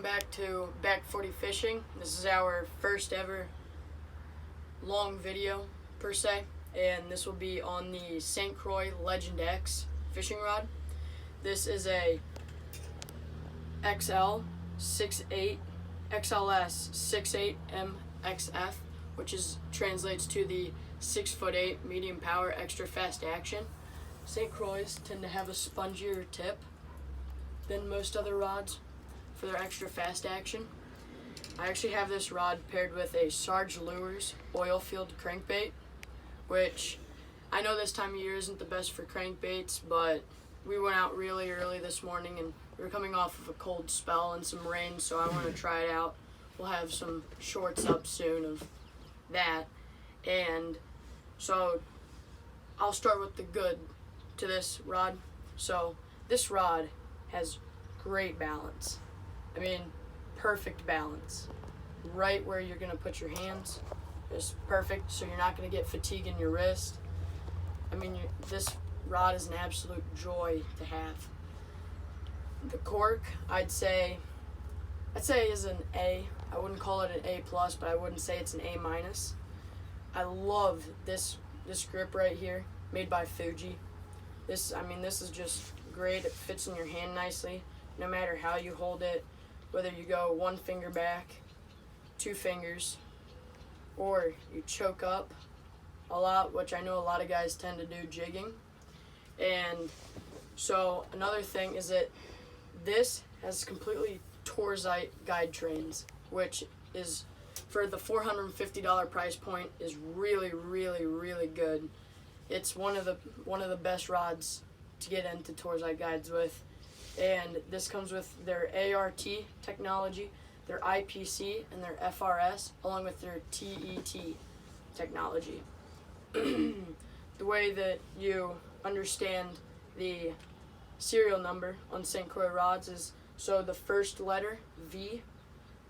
back to Back 40 Fishing. This is our first ever long video per se, and this will be on the St.Croix Legend X fishing rod. This is a XL 6'8", XLS 6'8" MXF, which translates to the 6'8" medium power extra fast action. St. Croix tend to have a spongier tip than most other rods for their extra fast action. I actually have this rod paired with a Sarge Lures oil field crankbait, which I know this time of year isn't the best for crankbaits, but we went out really early this morning and we were coming off of a cold spell and some rain, so I want to try it out. We'll have some shorts up soon of that, and so I'll start with the good to this rod. So this rod has great balance. I mean, perfect balance. Right where you're gonna put your hands, just perfect, so you're not gonna get fatigue in your wrist. I mean, this rod is an absolute joy to have. The cork, I'd say is an A. I wouldn't call it an A+, but I wouldn't say it's an A-. I love this grip right here, made by Fuji. This is just great. It fits in your hand nicely, no matter how you hold it, whether you go one finger back, 2 fingers, or you choke up a lot, which I know a lot of guys tend to do jigging. And so another thing is that this has completely Torzite guide trains, which is, for the $450 price point, is really, really, really good. It's one of the best rods to get into Torzite guides with, and this comes with their ART technology, their IPC, and their FRS, along with their TET technology. The way that you understand the serial number on St. Croix rods is, so the first letter, V,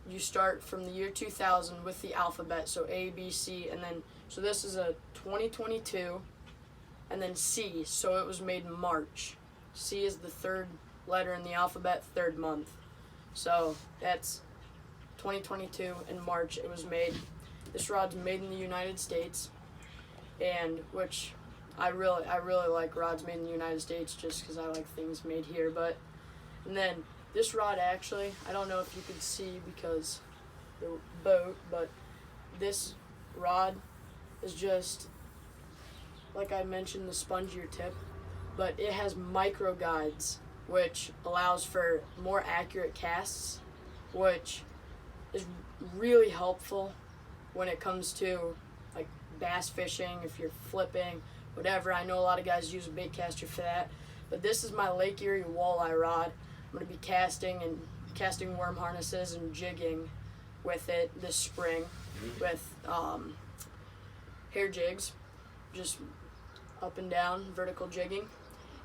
you start from the year 2000 with the alphabet, so A, B, C, and then, so this is a 2022, and then C, so it was made in March. C is the third letter in the alphabet, third month. So that's 2022 in March it was made. This rod's made in the United States, and which I really like rods made in the United States just because I like things made here. But, and then this rod, actually, I don't know if you could see because the boat, but this rod is just, like I mentioned, the spongier tip, but it has micro guides, which allows for more accurate casts, which is really helpful when it comes to like bass fishing, if you're flipping, whatever. I know a lot of guys use a bait caster for that, but this is my Lake Erie walleye rod. I'm going to be casting worm harnesses and jigging with it this spring with hair jigs, just up and down vertical jigging.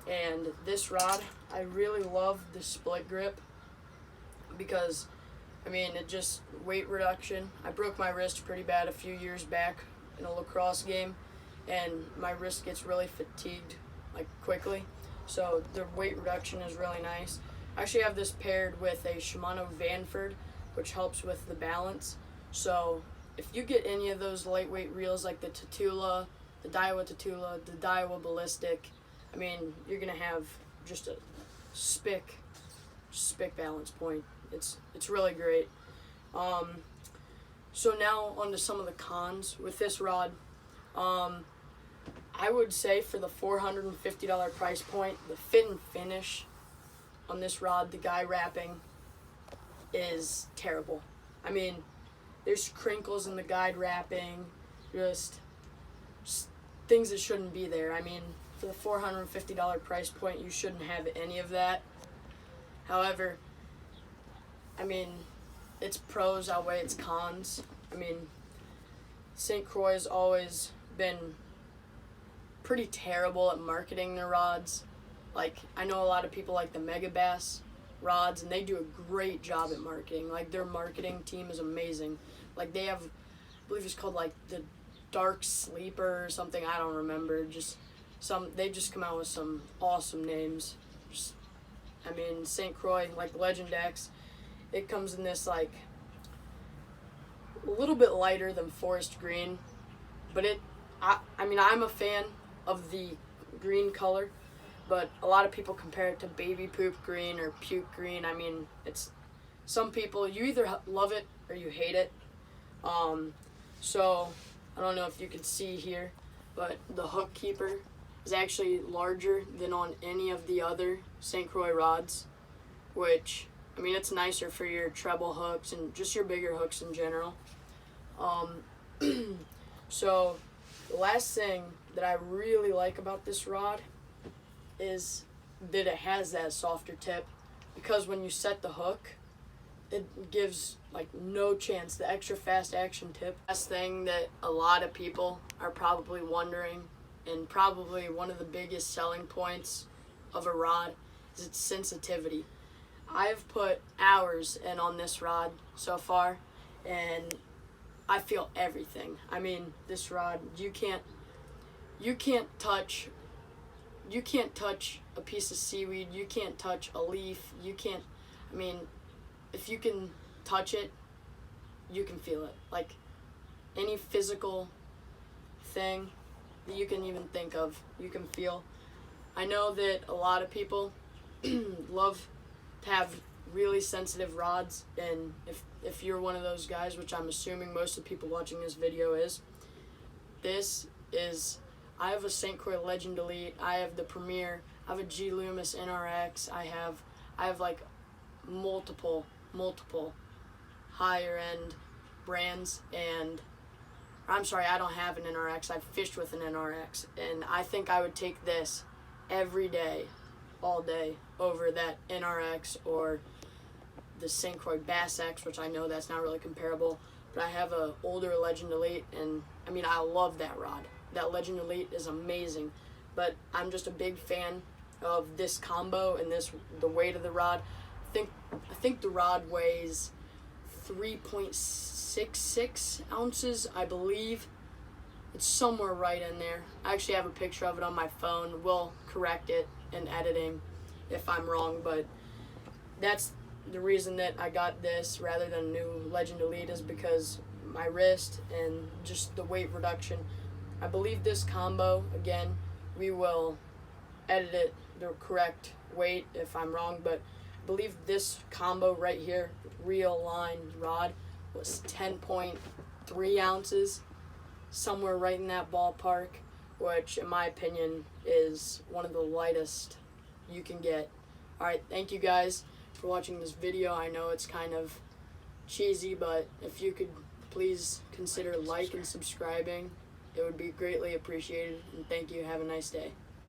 And this rod, I really love the split grip because, I mean, it just, weight reduction. I broke my wrist pretty bad a few years back in a lacrosse game, and my wrist gets really fatigued like quickly, so the weight reduction is really nice. I actually have this paired with a Shimano Vanford, which helps with the balance. So if you get any of those lightweight reels like the Tatula, the Daiwa Tatula, the Daiwa Ballistic, I mean, you're gonna have just a spick balance point. It's really great. So now on to some of the cons with this rod. I would say for the $450 price point, the fit and finish on this rod, the guy wrapping, is terrible. I mean, there's crinkles in the guide wrapping, just things that shouldn't be there. I mean, for the $450 price point, you shouldn't have any of that. However, I mean, its pros outweigh its cons. I mean, St. Croix has always been pretty terrible at marketing their rods. Like, I know a lot of people like the Mega Bass rods, and they do a great job at marketing. Like, their marketing team is amazing. Like, they have, I believe it's called like the Dark Sleeper or something, I don't remember. They just come out with some awesome names. I mean, St. Croix, like Legend X, It comes in this like a little bit lighter than forest green, but I mean, I'm a fan of the green color, but a lot of people compare it to baby poop green or puke green. I mean, it's some people, you either love it or you hate it. So I don't know if you can see here, but the hook keeper is actually larger than on any of the other St. Croix rods, which, I mean, it's nicer for your treble hooks and just your bigger hooks in general. So the last thing that I really like about this rod is that it has that softer tip, because when you set the hook, it gives like no chance, the extra fast action tip. Last thing that a lot of people are probably wondering, and probably one of the biggest selling points of a rod, is its sensitivity. I've put hours in on this rod so far, and I feel everything. I mean, this rod, you can't touch a piece of seaweed, you can't touch a leaf, I mean, if you can touch it, you can feel it. Like any physical thing that you can even think of, you can feel. I know that a lot of people love to have really sensitive rods, and if you're one of those guys, which I'm assuming most of the people watching this video is, I have a St. Croix Legend Elite, I have the Premier, I have a G Loomis NRX, I have like multiple higher end brands, and I'm sorry, I don't have an NRX, I've fished with an NRX, and I think I would take this every day, all day, over that NRX or the St. Croix Bass X, which I know that's not really comparable, but I have a older Legend Elite, and I mean, I love that rod. That Legend Elite is amazing, but I'm just a big fan of this combo and the weight of the rod. I think the rod weighs 3.66 ounces, I believe. It's somewhere right in there. I actually have a picture of it on my phone. We'll correct it in editing if I'm wrong, but that's the reason that I got this rather than a new Legend Elite, is because my wrist and just the weight reduction. I believe this combo, again, we will edit it the correct weight if I'm wrong, but I believe this combo right here, real line rod, was 10.3 ounces, somewhere right in that ballpark, which in my opinion is one of the lightest you can get. Alright, thank you guys for watching this video. I know it's kind of cheesy, but if you could please consider like and subscribing, it would be greatly appreciated, and thank you. Have a nice day.